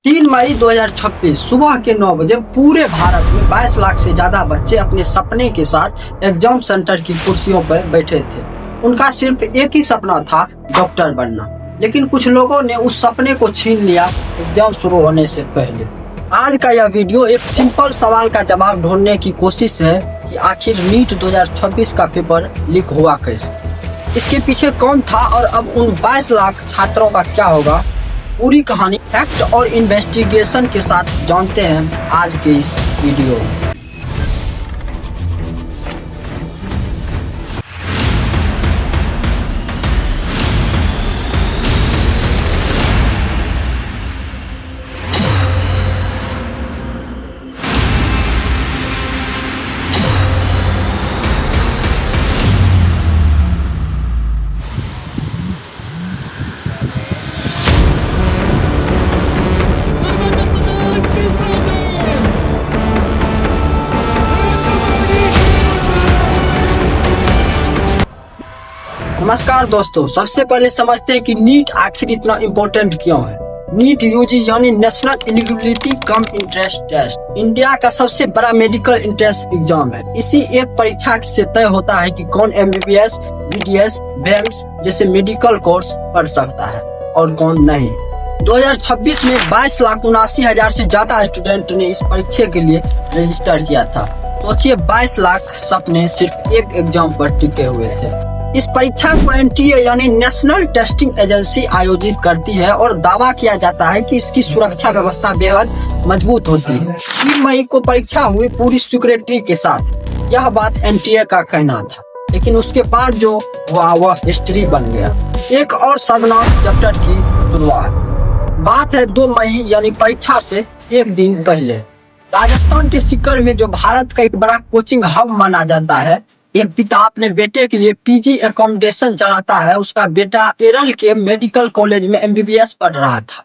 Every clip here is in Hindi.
3 मई 2026 सुबह के 9 बजे पूरे भारत में 22 लाख से ज्यादा बच्चे अपने सपने के साथ एग्जाम सेंटर की कुर्सियों पर बैठे थे। उनका सिर्फ एक ही सपना था, डॉक्टर बनना। लेकिन कुछ लोगों ने उस सपने को छीन लिया एग्जाम शुरू होने से पहले। आज का यह वीडियो एक सिंपल सवाल का जवाब ढूंढने की कोशिश है कि आखिर नीट 2026 का पेपर लीक हुआ कैसे, इसके पीछे कौन था और अब उन 22 लाख छात्रों का क्या होगा। पूरी कहानी फैक्ट और इन्वेस्टिगेशन के साथ जानते हैं आज के इस वीडियो में। नमस्कार दोस्तों, सबसे पहले समझते हैं कि नीट आखिर इतना इम्पोर्टेंट क्यों है। नीट यूजी यानी national eligibility cum entrance test India का सबसे बड़ा मेडिकल एंट्रेंस एग्जाम है। इसी एक परीक्षा से तय होता है कि कौन एमबीबीएस, बीडीएस, बेम्स जैसे मेडिकल कोर्स पढ़ सकता है और कौन नहीं। 2026 में 22,79,000 से ज्यादा स्टूडेंट ने इस परीक्षा के लिए रजिस्टर किया था। सोचिए, 22 लाख सपने सिर्फ एक एग्जाम पर टिके हुए थे। इस परीक्षा को एनटीए यानी नेशनल टेस्टिंग एजेंसी आयोजित करती है और दावा किया जाता है कि इसकी सुरक्षा व्यवस्था बेहद मजबूत होती है। 3 मई को परीक्षा हुई पूरी सिक्योरिटी के साथ, यह बात एनटीए का कहना था। लेकिन उसके बाद जो हुआ वह हिस्ट्री बन गया। एक और शर्मनाक चैप्टर की शुरुआत। बात है 2 मई यानी परीक्षा से एक दिन पहले। राजस्थान के सीकर में, जो भारत का एक बड़ा कोचिंग हब माना जाता है, एक पिता अपने बेटे के लिए पीजी एकोमोडेशन चलाता है। उसका बेटा केरल के मेडिकल कॉलेज में एमबीबीएस पढ़ रहा था।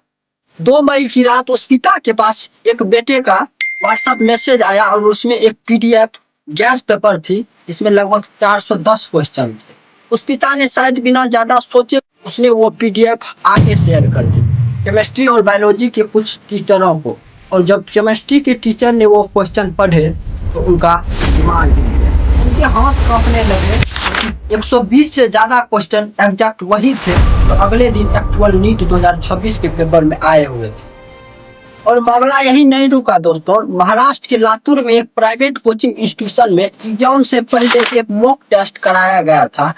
2 मई की रात उस पिता के पास एक बेटे का व्हाट्सएप मैसेज आया और उसमें एक पीडीएफ गैस पेपर थी, जिसमें लगभग 410 क्वेश्चन थे। उस पिता ने शायद बिना ज्यादा सोचे उसने वो पीडीएफ आगे शेयर कर दी केमिस्ट्री और बायोलॉजी के कुछ टीचरों को। और जब केमिस्ट्री के टीचर ने वो क्वेश्चन पढ़े तो उनका दिमाग हिल गया, उनके हाथ कांपने लगे। 120 से ज्यादा क्वेश्चन एग्जैक्ट वही थे तो अगले दिन एक्चुअल नीट 2026 के पेपर में आए हुए थे। और मामला यही नहीं रुका दोस्तों। महाराष्ट्र के लातूर में एक प्राइवेट कोचिंग इंस्टीट्यूशन में एग्जाम से पहले एक मॉक टेस्ट कराया गया था।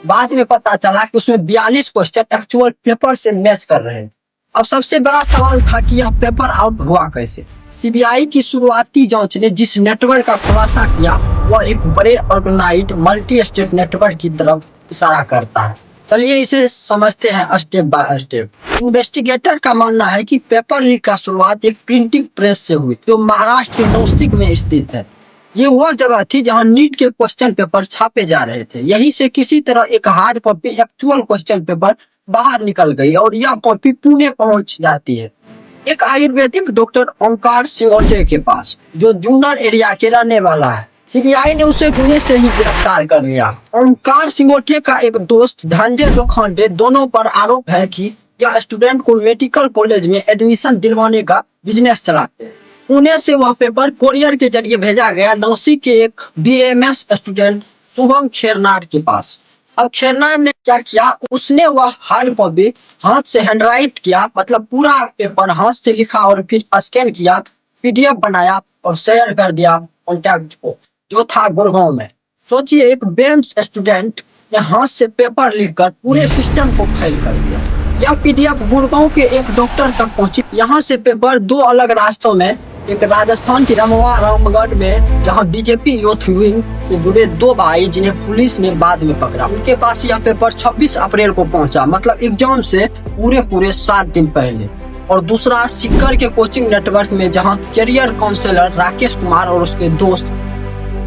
बाद में पता चला कि उसमें 42 क्वेश्चन एक्चुअल पेपर से मैच कर रहे थे। अब सबसे बड़ा सवाल था कि यह पेपर आउट हुआ कैसे। सीबीआई की शुरुआती जांच ने जिस नेटवर्क का खुलासा किया वह एक बड़े ऑर्गेनाइज्ड मल्टी स्टेट नेटवर्क की तरफ इशारा करता है। चलिए इसे समझते हैं स्टेप बाय स्टेप। इन्वेस्टिगेटर का मानना है कि पेपर लीक का शुरुआत एक प्रिंटिंग प्रेस से हुई, जो महाराष्ट्र के नासिक में स्थित है। ये वह जगह थी जहां नीट के क्वेश्चन पेपर छापे जा रहे थे। यहीं से किसी तरह एक hard copy actual question paper बाहर निकल गई और यह कॉपी पुणे पहुंच जाती है एक आयुर्वेदिक डॉक्टर ओंकार सिंगोटे के पास, जो जून्नर एरिया के रहने वाला है। सीबीआई ने उसे पुणे से ही गिरफ्तार कर लिया। ओंकार सिंगोटे का एक दोस्त धनंजय लोखंडे दोनों पर आरोप है कि यह स्टूडेंट को मेडिकल कॉलेज में एडमिशन दिलवाने का बिजनेस चलाते। पुणे से वह पेपर कोरियर के जरिए भेजा गया नासिक के एक बीएमएस स्टूडेंट शुभम खेरनार के पास। अब खेरनार ने क्या किया, उसने वह हार्ड कॉपी हाथ से हैंडराइट किया, मतलब पूरा पेपर हाथ से लिखा और फिर स्कैन किया, पीडीएफ बनाया और शेयर कर दिया कॉन्टैक्ट को, जो था गुड़गांव में। सोचिए, एक बेम्स स्टूडेंट ने हाथ से पेपर लिखकर पूरे सिस्टम को फेल कर दिया। यह पीडीएफ गुड़गांव के एक डॉक्टर तक पहुंची। यहाँ से पेपर 2 अलग रास्तों में, एक राजस्थान की रमवा रामगढ़ में, जहां बीजेपी यूथ विंग से जुड़े 2 भाई जिन्हें पुलिस ने बाद में पकड़ा, उनके पास यह पेपर 26 अप्रैल को पहुंचा, मतलब एग्जाम से पूरे 7 दिन पहले। और दूसरा सीकर के कोचिंग नेटवर्क में, जहां करियर काउंसलर राकेश कुमार और उसके दोस्त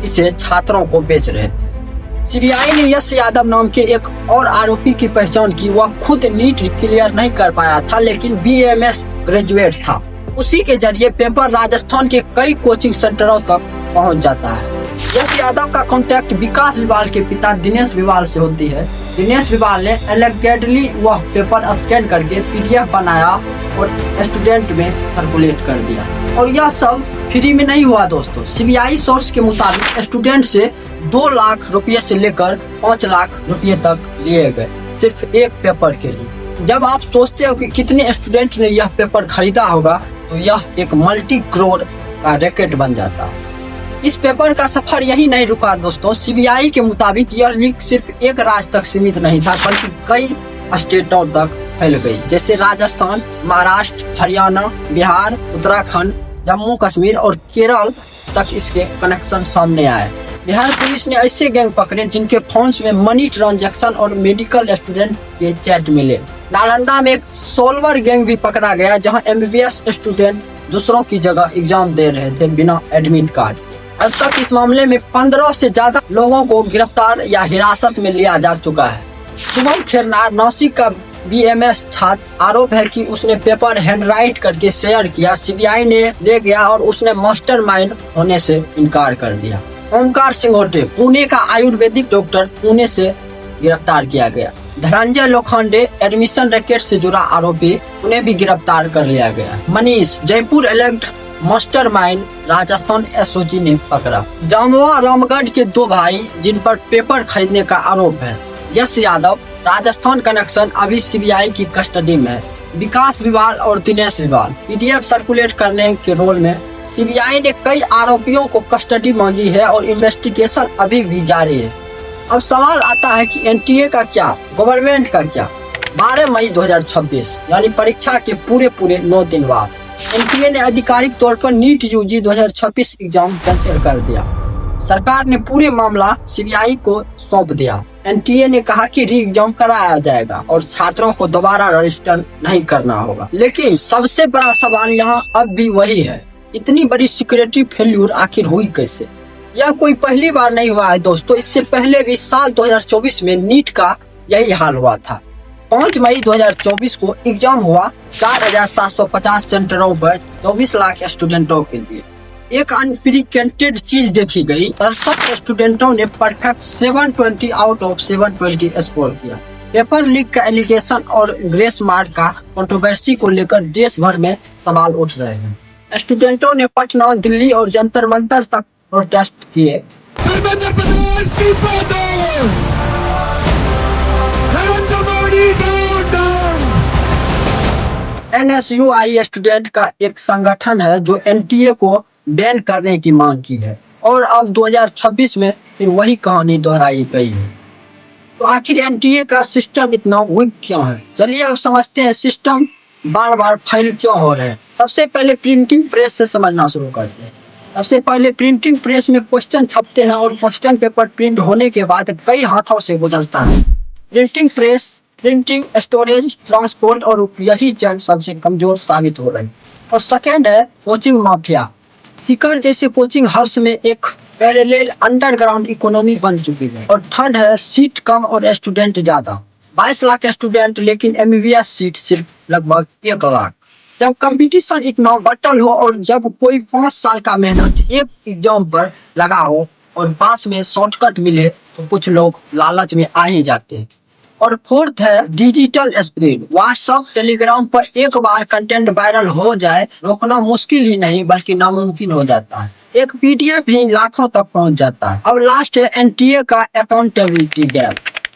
इसे छात्रों को बेच रहे थे। सीबीआई ने यश यादव नाम के एक और आरोपी की पहचान की। वह खुद नीट क्लियर नहीं कर पाया था, लेकिन बीएमएस ग्रेजुएट था। उसी के जरिए पेपर राजस्थान के कई कोचिंग सेंटरों तक पहुंच जाता है। यश यादव का कॉन्टैक्ट विकास विवाल के पिता दिनेश विवाल से होती है। दिनेश विवाल ने एलिगेंटली वह पेपर स्कैन करके पीडीएफ बनाया और स्टूडेंट में सर्कुलेट कर दिया। और यह सब फ्री में नहीं हुआ दोस्तों। सीबीआई सोर्स के मुताबिक स्टूडेंट से 2 लाख रुपये से लेकर 5 लाख रुपये तक लिए गए सिर्फ एक पेपर के लिए। जब आप सोचते हो कि कितने स्टूडेंट ने यह पेपर खरीदा होगा तो यह एक मल्टी करोड़ का रैकेट बन जाता है। इस पेपर का सफर यही नहीं रुका दोस्तों। सीबीआई के मुताबिक यह लीक सिर्फ एक राज्य तक सीमित नहीं था बल्कि कई स्टेटों तक फैल गई, जैसे राजस्थान, महाराष्ट्र, हरियाणा, बिहार, उत्तराखंड, जम्मू कश्मीर और केरल तक इसके कनेक्शन सामने आए। बिहार पुलिस ने ऐसे गैंग पकड़े जिनके फोन्स में मनी ट्रांजैक्शन और मेडिकल स्टूडेंट के चैट मिले। नालंदा में एक सोल्वर गैंग भी पकड़ा गया जहां एमबीबीएस स्टूडेंट दूसरों की जगह एग्जाम दे रहे थे बिना एडमिट कार्ड। अब तक इस मामले में 15 से ज्यादा लोगों को गिरफ्तार या हिरासत में लिया जा चुका है। शुभम खेरनार नासिक का बीएमएस छात्र आरोप है कि उसने पेपर हैंडराइट करके शेयर किया। सीबीआई ने ले गया और उसने मास्टरमाइंड होने से इनकार कर दिया। ओमकार सिंघोटे पुणे का आयुर्वेदिक डॉक्टर पुणे से गिरफ्तार किया गया। धनंजय लोखंडे एडमिशन रैकेट से जुड़ा आरोपी, उन्हें भी गिरफ्तार कर लिया गया। Manish Jaipur elect mastermind Rajasthan SOG ने पकड़ा। जामुआ रामगढ़ के 2 भाई जिन पर पेपर खरीदने का आरोप है। यश यादव राजस्थान कनेक्शन अभी सीबीआई की कस्टडी में है। विकास विवाल और दिनेश विवाल पीडीएफ सर्कुलेट करने के रोल में। सीबीआई ने कई आरोपियों को कस्टडी मांगी है और इन्वेस्टिगेशन अभी भी जारी है। अब सवाल आता है कि एनटीए का क्या, गवर्नमेंट का क्या। 12 मई 2026 यानी परीक्षा के पूरे 9 दिन बाद एनटीए ने आधिकारिक तौर पर नीट यूजी 2026 एग्जाम कैंसिल कर दिया। सरकार ने पूरे मामला सीबीआई को सौंप दिया। एनटीए ने कहा कि री एग्जाम कराया जाएगा और छात्रों को दोबारा रजिस्टर नहीं करना होगा। लेकिन सबसे बड़ा सवाल यहाँ अब भी वही है, इतनी बड़ी सिक्योरिटी फेल्यूर आखिर हुई कैसे। यह कोई पहली बार नहीं हुआ है दोस्तों। इससे पहले भी साल 2024 में नीट का यही हाल हुआ था। 5 मई 2024 को एग्जाम हुआ 4750 सेंटरों पर 24 लाख स्टूडेंटों के लिए। एक अनप्रिडिक्टेड चीज देखी गई। 67 स्टूडेंटों ने परफेक्ट 720 आउट ऑफ 720 स्कोर किया। पेपर लीक का एलिगेशन और ग्रेस मार्क का कंट्रोवर्सी को लेकर देश भर में सवाल उठ रहे हैं। स्टूडेंटों ने पटना, दिल्ली और जंतर मंतर तक प्रोटेस्ट किए। NSUI स्टूडेंट का एक संगठन है जो एनटीए को बैन करने की मांग की है और अब 2026 में फिर वही कहानी दोहराई गई है। तो आखिर एनटीए का सिस्टम इतना वीक क्यों है? चलिए अब समझते हैं सिस्टम बार फेल क्यों हो रहे हैं। सबसे पहले प्रिंटिंग प्रेस से समझना शुरू करते हैं। सबसे पहले प्रिंटिंग प्रेस में क्वेश्चन छपते हैं और क्वेश्चन पेपर प्रिंट होने के बाद कई हाथों से गुजरता है। Printing press, printing, storage, transport और यही चीज सबसे कमजोर साबित हो रही है। और सेकेंड है कोचिंग माफिया। सीकर जैसे कोचिंग हाउस में एक पैरेलल अंडरग्राउंड इकोनॉमी बन चुकी है। और थर्ड है सीट कम और स्टूडेंट ज्यादा। 22 लाख स्टूडेंट लेकिन एमबीबीएस सीट सिर्फ लगभग 1 लाख। जब कंपटीशन इतना बटल हो और जब कोई 5 साल का मेहनत एक एग्जाम पर लगा हो और पास में शॉर्टकट मिले तो कुछ लोग लालच में आ ही जाते हैं। और फोर्थ है डिजिटल स्प्रेड। व्हाट्सएप, टेलीग्राम पर एक बार कंटेंट वायरल हो जाए रोकना मुश्किल ही नहीं बल्कि नामुमकिन हो जाता है। एक पीडीएफ भी लाखों तक पहुंच जाता है। अब लास्ट है एनटीए का अकाउंटेबिलिटी गैप।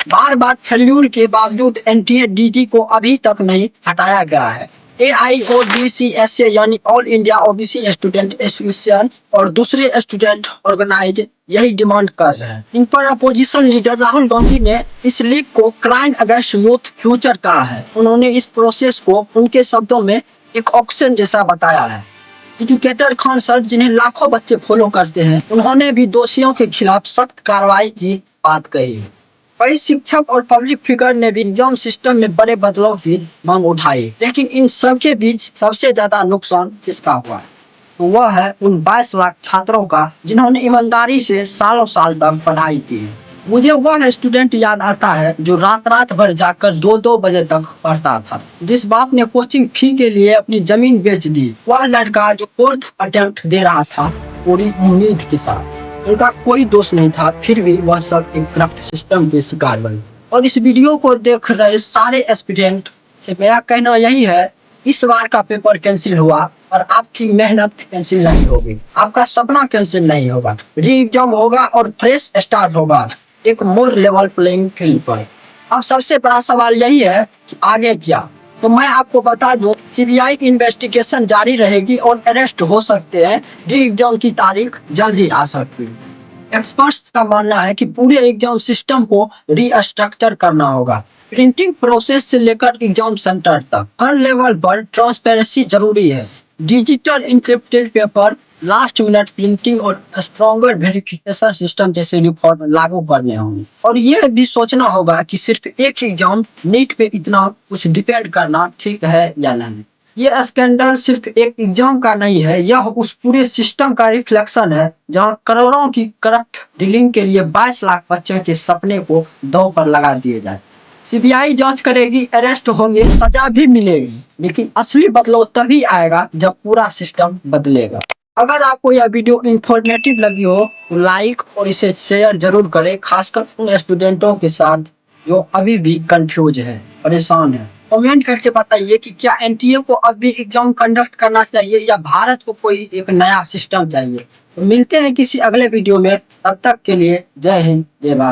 बार फेल्यूर के बावजूद एनटीए डीजी को अभी तक नहीं हटाया गया है। AIOBCSA यानी all India OBC student association और दूसरे स्टूडेंट ऑर्गेनाइज यही डिमांड कर रहे हैं। इन पर अपोजिशन लीडर राहुल गांधी ने इस लीग को क्राइम अगेंस्ट यूथ फ्यूचर कहा है। उन्होंने इस प्रोसेस को उनके शब्दों में एक ऑक्शन जैसा बताया है। एजुकेटर खान सर जिन्हें लाखों बच्चे फॉलो करते हैं, उन्होंने भी दोषियों के खिलाफ सख्त कार्रवाई की बात कही है। कई शिक्षक और पब्लिक फिगर ने भी एग्जाम सिस्टम में बड़े बदलाव की मांग उठाई। लेकिन इन सब के बीच सबसे ज्यादा नुकसान किसका हुआ है? तो वह है उन 22 लाख छात्रों का जिन्होंने ईमानदारी से सालों साल तक पढ़ाई की। मुझे वह स्टूडेंट याद आता है जो रात भर जाकर 2-2 बजे तक पढ़ता था। जिस बाप ने कोचिंग फी के लिए अपनी जमीन बेच दी। वह लड़का जो 4th अटेम्प्ट दे रहा था पूरी उम्मीद के साथ। उनका कोई दोष नहीं था, फिर भी वह सब एक करप्ट सिस्टम के शिकार बने। और इस वीडियो को देख रहे सारे एस्पिरेंट से मेरा कहना यही है, इस बार का पेपर कैंसिल हुआ और आपकी मेहनत कैंसिल नहीं होगी, आपका सपना कैंसिल नहीं होगा, री एग्जाम होगा और फ्रेश स्टार्ट होगा एक मोर लेवल प्लेइंग फील्ड पर। अब सबसे बड़ा सवाल यही है कि आगे क्या। तो मैं आपको बता दूं, सीबीआई इन्वेस्टिगेशन जारी रहेगी और अरेस्ट हो सकते हैं, री एग्जाम की तारीख जल्दी आ सकती है। एक्सपर्ट्स का मानना है कि पूरे एग्जाम सिस्टम को रीस्ट्रक्चर करना होगा, प्रिंटिंग प्रोसेस से लेकर एग्जाम सेंटर तक हर लेवल पर ट्रांसपेरेंसी जरूरी है। Digital encrypted paper, last minute printing और स्ट्रॉन्गर वेरिफिकेशन सिस्टम जैसे रिफॉर्म लागू करने होंगे। और यह भी सोचना होगा कि सिर्फ एक एग्जाम नीट पे इतना कुछ डिपेंड करना ठीक है या नहीं। ये स्कैंडल सिर्फ एक एग्जाम का नहीं है, यह उस पूरे सिस्टम का रिफ्लेक्शन है जहां करोड़ों की करप्ट डीलिंग के लिए 22 लाख बच्चों के सपने को दांव पर लगा दिए जाए। सीबीआई जांच करेगी, अरेस्ट होंगे, सजा भी मिलेगी, लेकिन असली बदलाव तभी आएगा जब पूरा सिस्टम बदलेगा। अगर आपको यह वीडियो इंफॉर्मेटिव लगी हो तो लाइक और इसे शेयर जरूर करें, खासकर उन स्टूडेंटों के साथ जो अभी भी कंफ्यूज है, परेशान है। कमेंट करके बताइए कि क्या एनटीए को अब भी एग्जाम कंडक्ट करना चाहिए या भारत को कोई एक नया सिस्टम चाहिए। तो मिलते हैं किसी अगले वीडियो में, तब तक के लिए जय हिंद, जय भारत।